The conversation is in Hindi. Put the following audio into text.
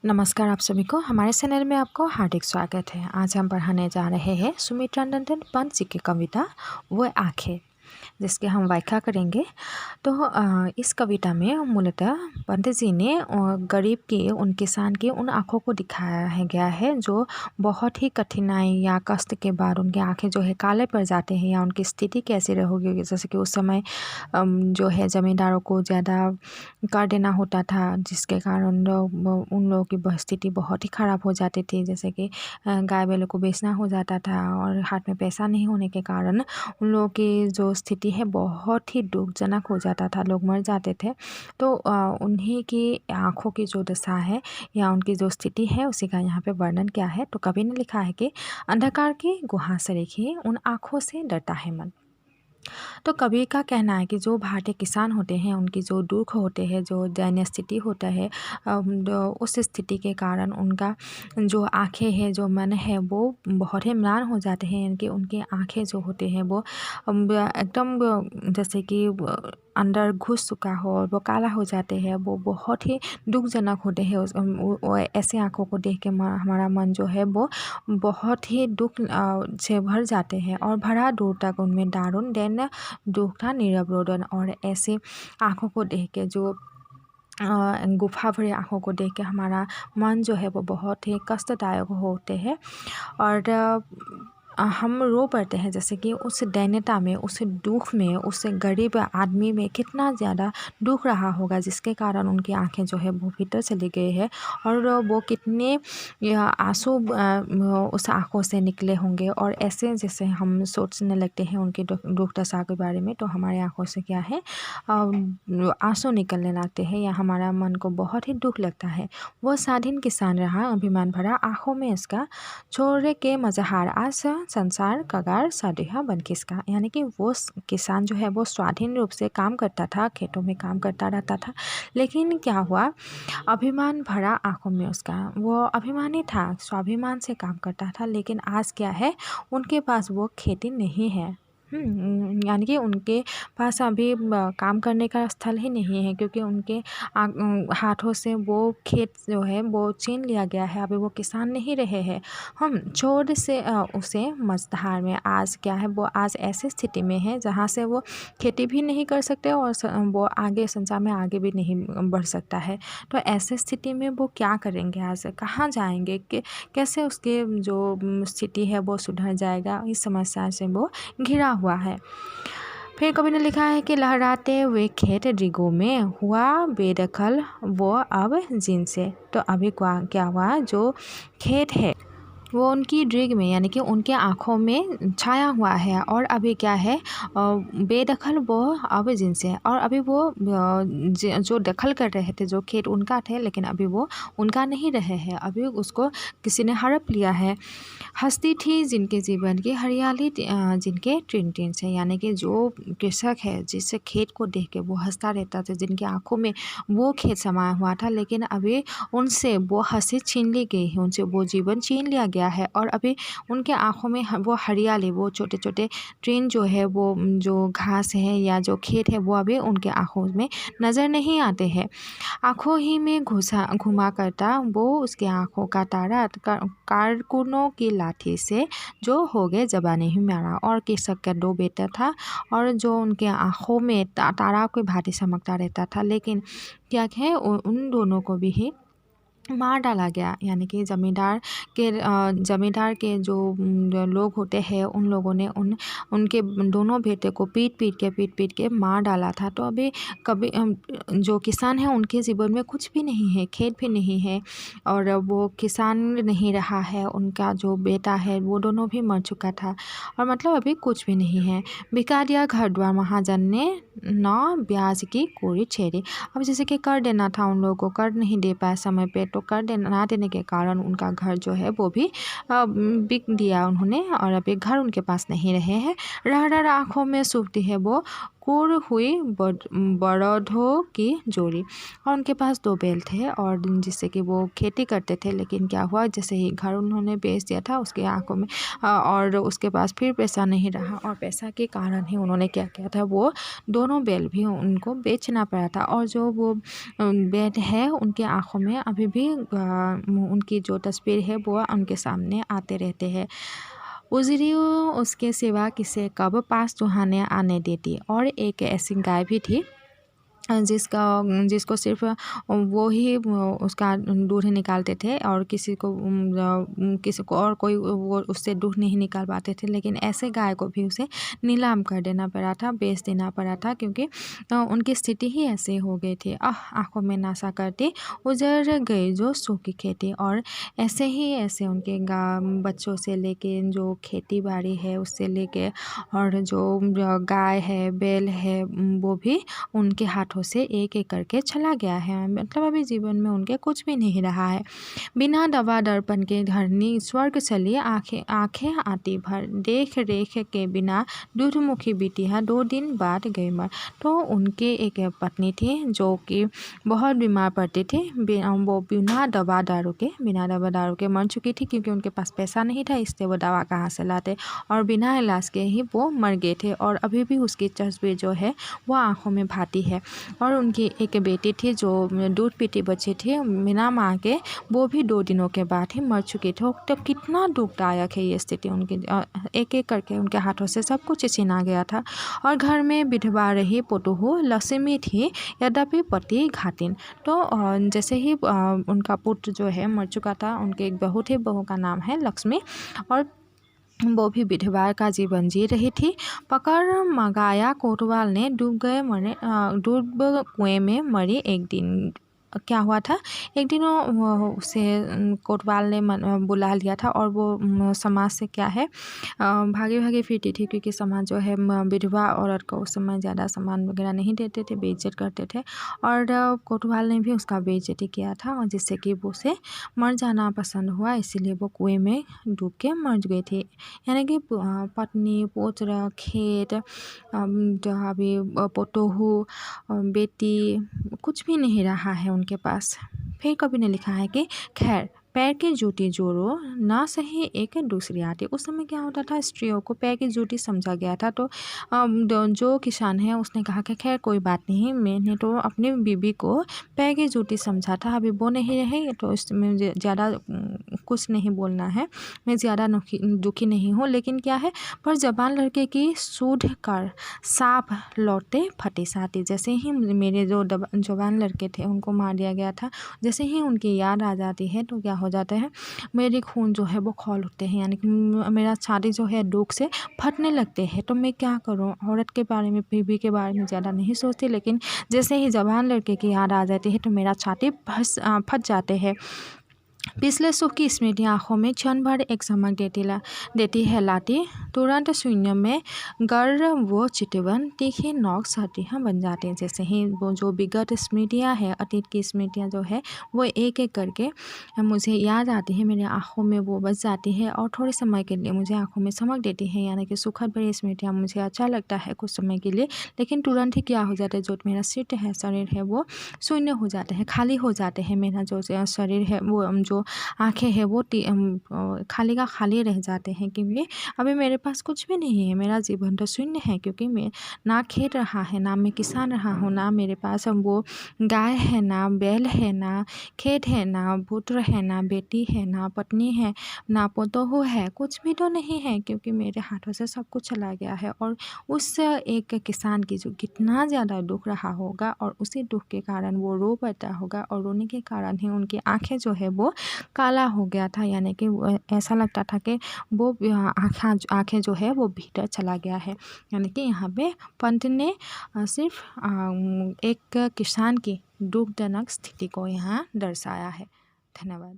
नमस्कार आप सभी को हमारे चैनल में आपको हार्दिक स्वागत है। आज हम पढ़ाने जा रहे हैं सुमित्रा नंदन पंत जी की कविता वो आँखें, जिसकी हम व्याख्या करेंगे। तो इस कविता में मूलतः पंत जी ने गरीब की, उन किसान की उन आँखों को दिखाया गया है जो बहुत ही कठिनाई या कष्ट के बाद उनकी आँखें जो है काले पड़ जाते हैं, या उनकी स्थिति कैसी रहोगी। जैसे कि उस समय जो है ज़मींदारों को ज़्यादा कर देना होता था, जिसके कारण उन लोगों की स्थिति बहुत ही ख़राब हो जाती थी। जैसे कि गाय बैलों को बेचना हो जाता था और हाथ में पैसा नहीं होने के कारण उन लोगों की जो स्थिति है बहुत ही दुखजनक हो जाता था, लोग मर जाते थे। तो उन्हीं की आँखों की जो दशा है या उनकी जो स्थिति है उसी का यहाँ पे वर्णन क्या है। तो कवि ने लिखा है कि अंधकार की गुहा से देखिए उन आँखों से डरता है मन। तो कवि का कहना है कि जो भारतीय किसान होते हैं उनकी जो दुख होते हैं, जो दयनीय स्थिति होता है, उस स्थिति के कारण उनका जो आँखें हैं, जो मन है वो बहुत ही म्लान हो जाते हैं। यानी कि उनकी आँखें जो होते हैं वो एकदम जैसे कि अंदर घुस चुका हो और वो काला हो जाते हैं। वो बहुत ही दुखजनक होते हैं। ऐसे आँखों को देख के हमारा मन जो है वो बहुत ही दुख से भर जाते हैं और भरा दूर तक उनमें दारुण दैन दुख था नीरव रोदन। और ऐसे आँखों को देख के जो गुफा भरी आँखों को देख के हमारा मन जो है वो बहुत ही कष्टदायक होते हैं और हम रो पड़ते हैं। जैसे कि उस दैन्यता में, उस दुख में, उस गरीब आदमी में कितना ज़्यादा दुख रहा होगा, जिसके कारण उनकी आँखें जो है वो भीतर चली गई है और वो कितने आंसू उस आँखों से निकले होंगे। और ऐसे जैसे हम सोचने लगते हैं उनकी दुख दशा के बारे में, तो हमारे आँखों से क्या है आंसू निकलने लगते हैं या हमारा मन को बहुत ही दुख लगता है। वो स्वाधीन किसान रहा अभिमान भरा आँखों में इसका, छोरे के मजहार आज संसार कगार सादेहा बन किसका। यानी कि वो किसान जो है वो स्वाधीन रूप से काम करता था, खेतों में काम करता रहता था, लेकिन क्या हुआ, अभिमान भरा आँखों में उसका, वो अभिमानी था, स्वाभिमान से काम करता था। लेकिन आज क्या है, उनके पास वो खेती नहीं है। यानी कि उनके पास अभी काम करने का स्थल ही नहीं है, क्योंकि उनके हाथों से वो खेत जो है वो छीन लिया गया है। अभी वो किसान नहीं रहे हैं। हम छोड़ से उसे मझधार में, आज क्या है, वो आज ऐसी स्थिति में है जहाँ से वो खेती भी नहीं कर सकते और वो आगे संसार में आगे भी नहीं बढ़ सकता है। तो ऐसे स्थिति में वो क्या करेंगे, आज कहाँ जाएंगे, कैसे उसके जो स्थिति है वो सुधर जाएगा, इस समस्या से वो घिरा हुआ है। फिर कवि ने लिखा है कि लहराते हुए खेत रिगों में हुआ बेदखल वो अब जिनसे। तो अभी क्या हुआ, जो खेत है वो उनकी दृग में यानी कि उनके आँखों में छाया हुआ है और अभी क्या है, बेदखल वो अब जिनसे। और अभी वो जो दखल कर रहे थे, जो खेत उनका थे, लेकिन अभी वो उनका नहीं रहे हैं, अभी उसको किसी ने हड़प लिया है। हंसती थी जिनके जीवन की हरियाली जिनके ट्रिन ट्रिन से। यानी कि जो कृषक है, जिससे खेत को देख के वो हंसता रहता था, जिनकी आँखों में वो खेत समाया हुआ था, लेकिन अभी उनसे वो हंसी छीन ली गई है, उनसे वो जीवन छीन लिया गया है। और अभी उनके आँखों में वो हरियाली, वो छोटे छोटे ट्रेन जो है, वो जो घास है या जो खेत है, वो अभी उनके आँखों में नज़र नहीं आते हैं। आँखों ही में घुमा करता वो उसकी आँखों का तारा, कारकुनों की लाठी से जो हो गए जबानी ही मारा। और कृषक का 2 बेटा था और जो उनके आँखों में तारा की भांति चमकता रहता था, लेकिन क्या है, उन दोनों को भी मार डाला गया। यानी कि ज़मींदार के जो लोग होते हैं, उन लोगों ने उनके दोनों बेटे को पीट के मार डाला था। तो अभी कभी जो किसान है उनके जीवन में कुछ भी नहीं है, खेत भी नहीं है और वो किसान नहीं रहा है, उनका जो बेटा है वो दोनों भी मर चुका था और मतलब अभी कुछ भी नहीं है। बिका दिया घर द्वार महाजन ने, न ब्याज की कोरी छेड़ी। अब जैसे कि कर देना था उन लोगों को, कर नहीं दे पाए समय पे, तो कर ना देने के कारण उनका घर जो है वो भी बिक दिया उन्होंने और अभी घर उनके पास नहीं रहे हैं। रह आँखों में सूखती है वो सिकुड़ हुई बरौधों की जोड़ी। और उनके पास 2 बैल थे और जिससे कि वो खेती करते थे। लेकिन क्या हुआ, जैसे ही घर उन्होंने बेच दिया था उसकी आंखों में और उसके पास फिर पैसा नहीं रहा और पैसा के कारण ही उन्होंने क्या किया था, वो दोनों बैल भी उनको बेचना पड़ा था। और जो वो बैल है उनके आंखों में अभी भी उनकी जो तस्वीर है वो उनके सामने आते रहते हैं। उजरियों उसके सिवा किसे कब पास सुहाने आने देती। और एक ऐसी गाय भी थी जिसको सिर्फ वो ही उसका दूध निकालते थे और किसी को और कोई वो उससे दूध नहीं निकाल पाते थे। लेकिन ऐसे गाय को भी उसे नीलाम कर देना पड़ा था, बेच देना पड़ा था, क्योंकि उनकी स्थिति ही ऐसे हो गई थी। आंखों में नशा करती उजड़ गई जो सूखी खेती। और ऐसे उनके बच्चों से लेके जो खेती बाड़ी है उससे लेके और जो गाय है बैल है वो भी उनके हाथों से एक एक करके चला गया है। मतलब अभी जीवन में उनके कुछ भी नहीं रहा है। बिना दवा दर्पण के धरनी स्वर्ग चली आंखें आती भर। देख रेख के बिना दूधमुखी बिटिया 2 दिन बाद गई मर। तो उनके एक पत्नी थी जो कि बहुत बीमार पड़ती थी। वो बिना दवा दारू के मर चुकी थी, क्योंकि उनके पास पैसा नहीं था, इसलिए वो दवा कहाँ से लाते। और बिना इलाज के ही वो मर गए थे। और अभी भी उसकी तस्वीर जो है वो आंखों में भाती है। और उनकी एक बेटी थी जो दूध पीती बच्ची थी बिना माँ के, वो भी 2 दिनों के बाद ही मर चुकी थी। तो कितना दुखदायक है ये स्थिति उनकी। एक एक करके उनके हाथों से सब कुछ छीना गया था। और घर में विधवा रही पुतोहू लक्ष्मी थी, यद्यपि पति घातिन। तो जैसे ही उनका पुत्र जो है मर चुका था, उनके एक बहू थी, बहू का नाम है लक्ष्मी, और वो भी विधवा का जीवन जी रही थी। पकड़ मंगाया कोतवाल ने डूब कुएं में मरी एक दिन। क्या हुआ था, एक दिन उसे कोतवाल ने बुला लिया था और वो समाज से क्या है भागे भागे फिरती थी, क्योंकि समाज जो है विधवा औरत को उस समय ज़्यादा सम्मान वगैरह नहीं देते थे, बेइज्जत करते थे। और कोतवाल ने भी उसका बेइज्जती किया था, और जिससे कि वो उसे मर जाना पसंद हुआ, इसीलिए वो कुएं में डूब के मर गई थी। यानी कि पत्नी पुत्र खेत अभी पोतोहू बेटी कुछ भी नहीं रहा है उनके पास। फिर कवि ने लिखा है कि खैर पैर की जूती जोड़ो ना सही एक दूसरी आती। उस समय क्या होता था, स्त्रियों को पैर की जूती समझा गया था। तो जो किसान है उसने कहा कि खैर कोई बात नहीं, मैंने तो अपनी बीबी को पैर की जूती समझा था, अभी वो नहीं रहे तो इसमें ज़्यादा कुछ नहीं बोलना है, मैं ज़्यादा दुखी नहीं हूँ। लेकिन क्या है, पर जवान लड़के की सूढ़ कर सांप लौटे फटे साथी। जैसे ही मेरे जो जवान लड़के थे उनको मार दिया गया था, जैसे ही उनकी याद आ जाती है तो क्या हो जाता है, मेरे खून जो है वो खौल उठते हैं, यानी कि मेरा छाती जो है दुख से फटने लगते हैं। तो मैं क्या करूं, औरत के बारे में बीबी के बारे में ज़्यादा नहीं सोचती, लेकिन जैसे ही जवान लड़के की याद आ जाती है तो मेरा छाती फट जाते हैं। पिछले सुख की स्मृति आँखों में क्षण भर एक चमक देती है लाती। तुरंत शून्य में गर्र वो चितवन तीखी नोक सर्दियाँ बन जाती हैं। जैसे ही वो जो विगत स्मृतियाँ हैं, अतीत की स्मृतियाँ जो है वो एक एक करके मुझे याद आती है, मेरे आँखों में वो बस जाती है और थोड़े समय के लिए मुझे आँखों में चमक देती है। यानी कि सुखद भरी स्मृतियाँ मुझे अच्छा लगता है कुछ समय के लिए, लेकिन तुरंत ही क्या हो जाता है, जो मेरा चित्त है, शरीर है, वो शून्य हो जाते हैं, खाली हो जाते हैं। मेरा जो शरीर है, वो जो आँखें हैं वो खाली का खाली रह जाते हैं, क्योंकि अभी मेरे पास कुछ भी नहीं है, मेरा जीवन तो शून्य है। क्योंकि मैं ना खेत रहा है, ना मैं किसान रहा हूँ, ना मेरे पास वो गाय है, ना बैल है, ना खेत है, ना पुत्र है, ना बेटी है, ना पत्नी है, ना पोतोहू है, कुछ भी तो नहीं है, क्योंकि मेरे हाथों से सब कुछ चला गया है। और उस एक किसान की जो कितना ज़्यादा दुख रहा होगा, और उसी दुख के कारण वो रो पड़ता होगा, और रोने के कारण ही उनकी आँखें जो है वो काला हो गया था। यानी कि ऐसा लगता था कि वो आँखें जो है वो भीतर चला गया है। यानी कि यहाँ पे पंत ने सिर्फ एक किसान की दुखजनक स्थिति को यहाँ दर्शाया है। धन्यवाद।